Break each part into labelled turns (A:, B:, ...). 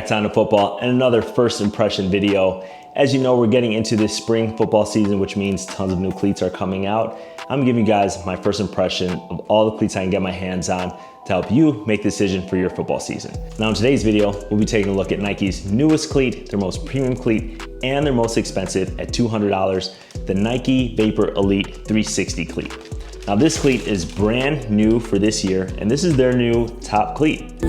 A: back to On to Football and another first impression video. As you know, we're getting into this spring football season, which means tons of new cleats are coming out. I'm giving you guys my first impression of all the cleats I can get my hands on to help you make the decision for your football season. Now in today's video, we'll be taking a look at Nike's newest cleat, their most premium cleat, and their most expensive at $200, the Nike Vapor Elite 360 cleat. Now this cleat is brand new for this year, and this is their new top cleat.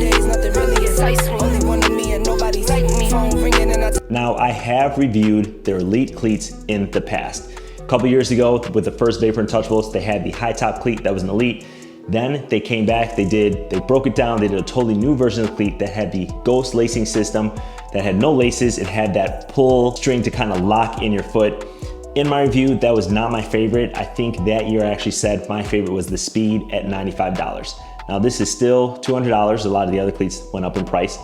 A: Now I have reviewed their Elite cleats in the past. A couple years ago with the first Vapor Untouchables, they had the high top cleat that was an Elite. Then they came back, they broke it down, they did a totally new version of the cleat that had the ghost lacing system, that had no laces, it had that pull string to kind of lock in your foot. In my review, that was not my favorite. I think that year I actually said my favorite was the Speed at $95. Now this is still $200. A lot of the other cleats went up in price.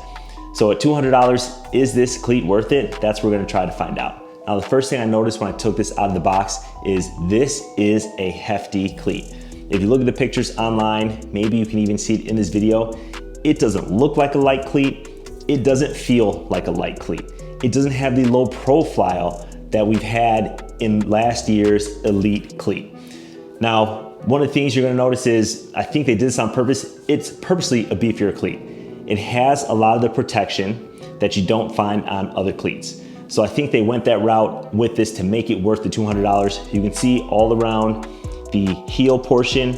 A: So at $200, is this cleat worth it? That's what we're gonna try to find out. Now the first thing I noticed when I took this out of the box is this is a hefty cleat. If you look at the pictures online, maybe you can even see it in this video, it doesn't look like a light cleat. It doesn't feel like a light cleat. It doesn't have the low profile that we've had in last year's Elite cleat. Now, one of the things you're gonna notice is, I think they did this on purpose, it's purposely a beefier cleat. It has a lot of the protection that you don't find on other cleats. So I think they went that route with this to make it worth the $200. You can see all around the heel portion,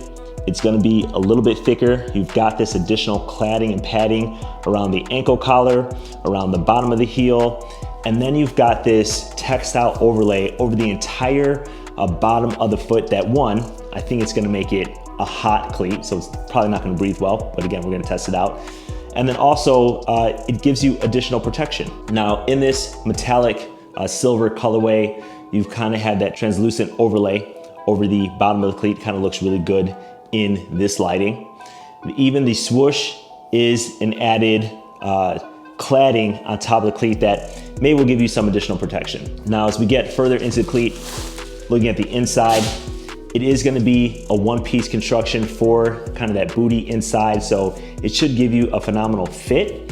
A: it's gonna be a little bit thicker. You've got this additional cladding and padding around the ankle collar, around the bottom of the heel, and then you've got this textile overlay over the entire bottom of the foot that I think it's gonna make it a hot cleat, so it's probably not gonna breathe well, but again, we're gonna test it out. And then also, it gives you additional protection. Now in this metallic silver colorway, you've kind of had that translucent overlay over the bottom of the cleat, kind of looks really good in this lighting. Even the swoosh is an added cladding on top of the cleat that maybe will give you some additional protection. Now, as we get further into the cleat, looking at the inside, it is gonna be a one-piece construction for kind of that booty inside, so it should give you a phenomenal fit.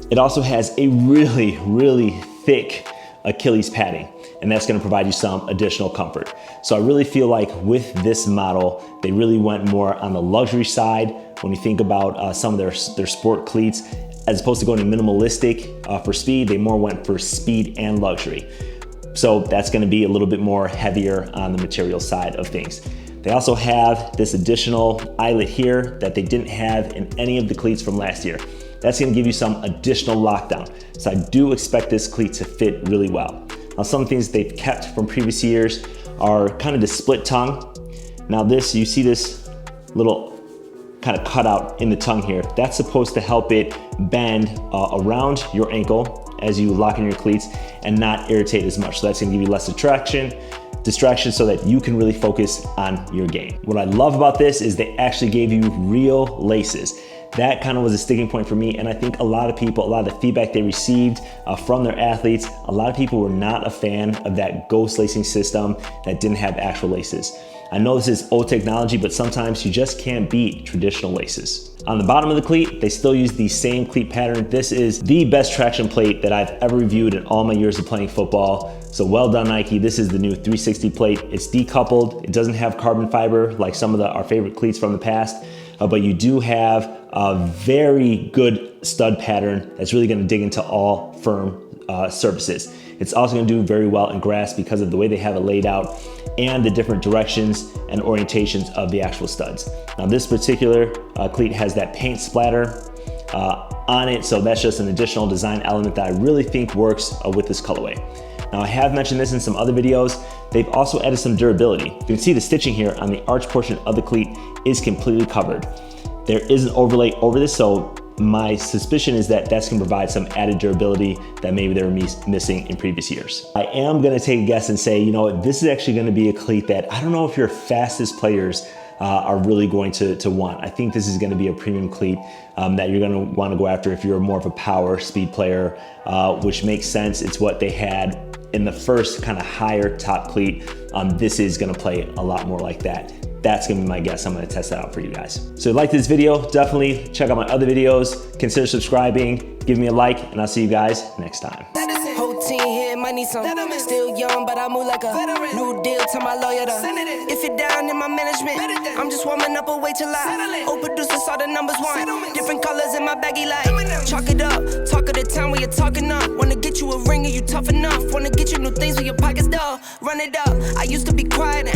A: It also has a really, really thick Achilles padding, and that's gonna provide you some additional comfort. So I really feel like with this model, they really went more on the luxury side. When you think about some of their sport cleats, as opposed to going minimalistic for speed, they more went for speed and luxury. So that's gonna be a little bit more heavier on the material side of things. They also have this additional eyelet here that they didn't have in any of the cleats from last year. That's gonna give you some additional lockdown. So I do expect this cleat to fit really well. Now some things they've kept from previous years are kind of the split tongue. Now this, you see this little kind of cutout in the tongue here. That's supposed to help it bend around your ankle as you lock in your cleats and not irritate as much. So that's gonna give you less distraction so that you can really focus on your game. What I love about this is they actually gave you real laces. That kind of was a sticking point for me, and I think a lot of people, a lot of the feedback they received from their athletes, a lot of people were not a fan of that ghost lacing system that didn't have actual laces. I know this is old technology, but sometimes you just can't beat traditional laces. On the bottom of the cleat, they still use the same cleat pattern. This is the best traction plate that I've ever reviewed in all my years of playing football. So well done, Nike. This is the new 360 plate. It's decoupled. It doesn't have carbon fiber like some of our favorite cleats from the past, but you do have a very good stud pattern that's really gonna dig into all firm surfaces. It's also gonna do very well in grass because of the way they have it laid out and the different directions and orientations of the actual studs. Now this particular cleat has that paint splatter on it, so that's just an additional design element that I really think works with this colorway. Now I have mentioned this in some other videos, they've also added some durability. You can see the stitching here on the arch portion of the cleat is completely covered. There is an overlay over this, so my suspicion is that that's gonna provide some added durability that maybe they were missing in previous years. I am gonna take a guess and say, you know, this is actually gonna be a cleat that I don't know if your fastest players are really going to want. I think this is gonna be a premium cleat that you're gonna wanna go after if you're more of a power speed player, which makes sense. It's what they had in the first kind of higher top cleat. This is gonna play a lot more like that. That's gonna be my guess. I'm gonna test that out for you guys. So if you like this video, definitely check out my other videos, consider subscribing, Give me a like, and I'll see you guys next time.
B: Whole team here might need some. Still young, but I move like a new deal to my lawyer. If you're down in my management, I'm just warming up, wait till I. Old producers saw the numbers one. Different colors in my baggy light. Chalk it up, talk of the town when you're talking up. Wanna get you a ring and you tough enough. Wanna get you new things with your pockets dull. Run it up. I used to be quiet and